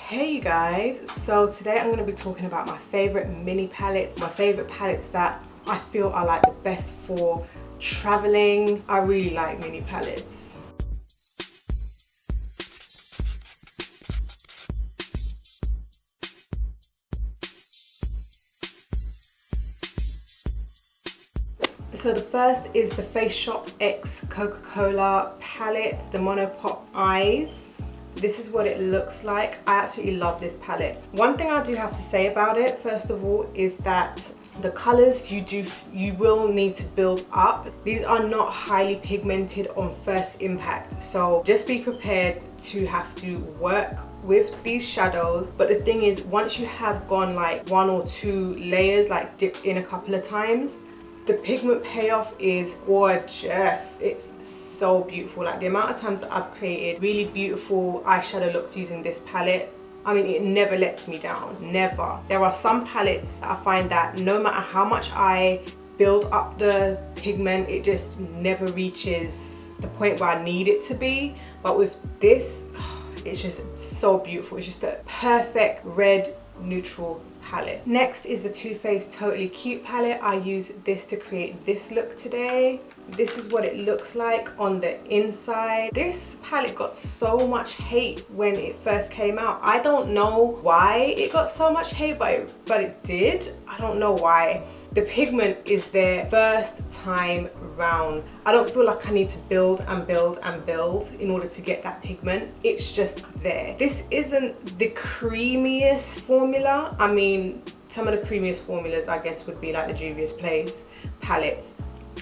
Hey you guys, so today I'm going to be talking about my favorite mini palettes, my favorite palettes that I feel are like the best for traveling. I really like mini palettes. So the first is the Face Shop X Coca-Cola palette, the Mono Pop Eyes. This is what it looks like. I absolutely love this palette. One thing I do have to say about it, first of all, is that the colors you will need to build up. These are not highly pigmented on first impact, so just be prepared to have to work with these shadows. But the thing is, once you have gone like 1 or 2 layers, like dipped in a couple of times, the pigment payoff is gorgeous. It's so beautiful. Like the amount of times that I've created really beautiful eyeshadow looks using this palette, I mean, it never lets me down, never. There are some palettes I find that no matter how much I build up the pigment, it just never reaches the point where I need it to be. But with this, it's just so beautiful. It's just the perfect red neutral palette. Next is the Too Faced Totally Cute palette. I use this to create this look today. This is what it looks like on the inside. This palette got so much hate when it first came out. I don't know why it got so much hate, but it did. I don't know why. The pigment is there first time round. I don't feel like I need to build and build and build in order to get that pigment. It's just there. This isn't the creamiest formula. I mean, some of the creamiest formulas I guess would be like the Juvias Place palettes.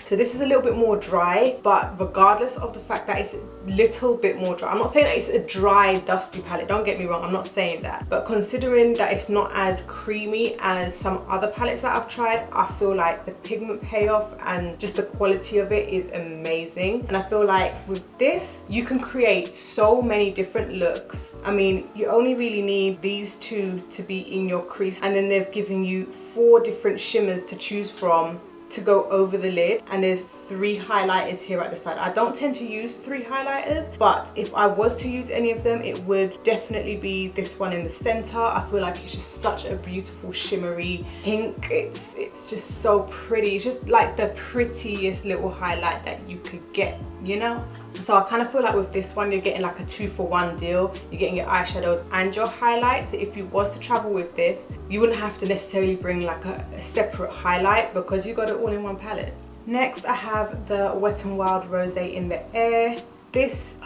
So this is a little bit more dry, but regardless of the fact that it's a little bit more dry, I'm not saying that it's a dry, dusty palette, don't get me wrong, I'm not saying that. But considering that it's not as creamy as some other palettes that I've tried, I feel like the pigment payoff and just the quality of it is amazing. And I feel like with this, you can create so many different looks. I mean, you only really need these 2 to be in your crease, and then they've given you 4 different shimmers to choose from to go over the lid, and there's 3 highlighters here at the side. I don't tend to use 3 highlighters, but if I was to use any of them, it would definitely be this one in the center. I feel like it's just such a beautiful shimmery pink. It's just so pretty. It's just like the prettiest little highlight that you could get, you know? So I kind of feel like with this one, you're getting like a 2-for-1 deal. You're getting your eyeshadows and your highlights. So if you was to travel with this, you wouldn't have to necessarily bring like a separate highlight because you got it all in one palette. Next, I have the Wet n Wild Rosé in the Air. This,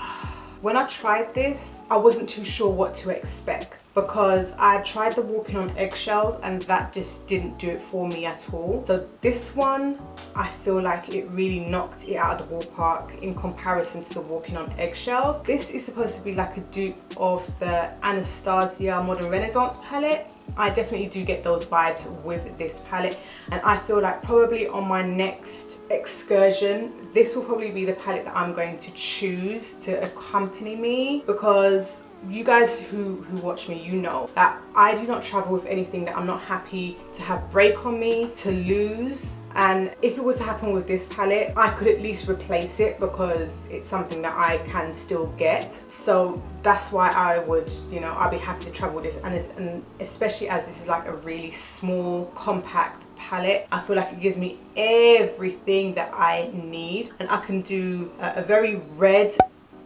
when I tried this, I wasn't too sure what to expect, because I tried the Walking on Eggshells and that just didn't do it for me at all. So this one, I feel like it really knocked it out of the ballpark in comparison to the Walking on Eggshells. This is supposed to be like a dupe of the Anastasia Modern Renaissance palette. I definitely do get those vibes with this palette, and I feel like probably on my next excursion, this will probably be the palette that I'm going to choose to accompany me, because you guys who watch me, you know that I do not travel with anything that I'm not happy to have break on me, to lose. And if it was to happen with this palette, I could at least replace it because it's something that I can still get. So that's why I would, you know, I'll be happy to travel with this, and especially as this is like a really small, compact palette, I feel like it gives me everything that I need, and I can do a very red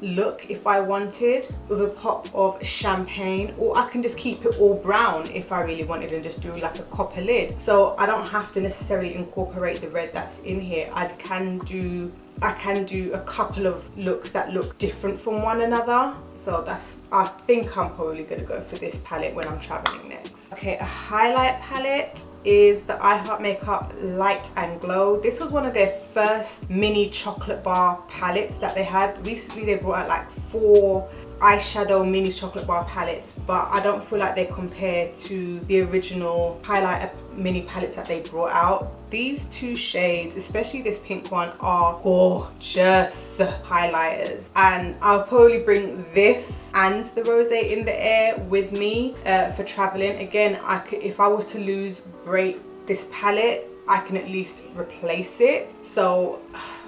look if I wanted with a pop of champagne, or I can just keep it all brown if I really wanted and just do like a copper lid. So I don't have to necessarily incorporate the red that's in here. I can do a couple of looks that look different from one another. So that's, I think I'm probably gonna go for this palette when I'm traveling next. Okay, a highlight palette is the I Heart Makeup Light and Glow. This was one of their first mini chocolate bar palettes that they had. Recently they brought out like 4 eyeshadow mini chocolate bar palettes, but I don't feel like they compare to the original highlighter mini palettes that they brought out. These 2 shades, especially this pink one, are gorgeous highlighters, and I'll probably bring this and the Rosé in the Air with me for traveling. Again, if I was to break this palette, I can at least replace it. So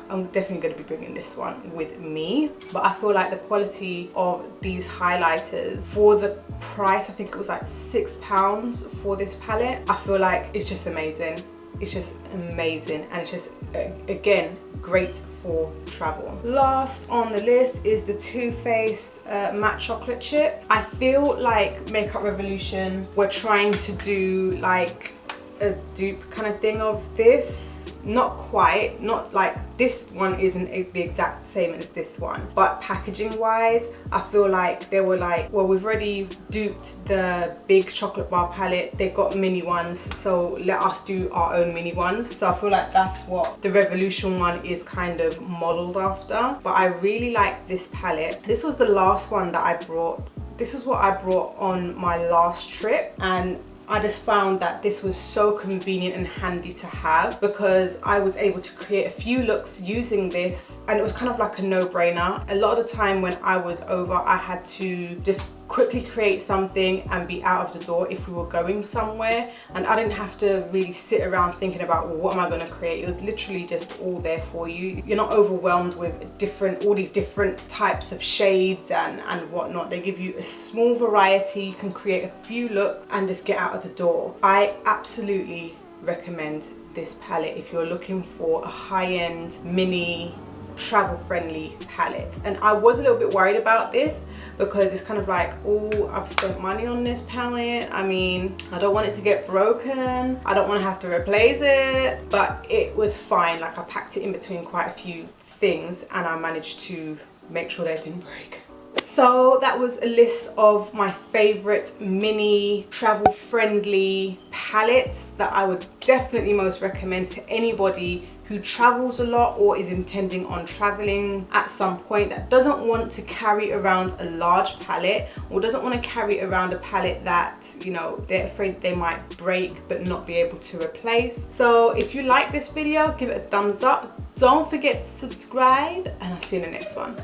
I'm definitely going to be bringing this one with me. But I feel like the quality of these highlighters for the price, I think it was like £6 for this palette, I feel like it's just amazing. It's just amazing, and it's just, again, great for travel. Last on the list is the Too Faced matte chocolate chip. I feel like Makeup Revolution were trying to do like a dupe kind of thing of this. Not quite, not like this one isn't the exact same as this one, but packaging wise, I feel like they were like, well, we've already duped the big chocolate bar palette, they've got mini ones, so let us do our own mini ones. So I feel like that's what the Revolution one is kind of modeled after. But I really like this palette. This was the last one that I brought. This is what I brought on my last trip, and I just found that this was so convenient and handy to have, because I was able to create a few looks using this, and it was kind of like a no-brainer. A lot of the time when I was over, I had to just quickly create something and be out of the door if we were going somewhere, and I didn't have to really sit around thinking about, well, what am I going to create. It was literally just all there for you. You're not overwhelmed with all these different types of shades and whatnot. They give you a small variety. You can create a few looks and just get out of the door. I absolutely recommend this palette if you're looking for a high-end mini travel friendly palette. And I was a little bit worried about this, because it's kind of like, oh, I've spent money on this palette. I mean, I don't want it to get broken, I don't want to have to replace it. But it was fine. Like, I packed it in between quite a few things, and I managed to make sure they didn't break. So that was a list of my favorite mini travel friendly palettes that I would definitely most recommend to anybody who travels a lot or is intending on traveling at some point, that doesn't want to carry around a large palette, or doesn't want to carry around a palette that, you know, they're afraid they might break but not be able to replace. So if you like this video, give it a thumbs up. Don't forget to subscribe, and I'll see you in the next one.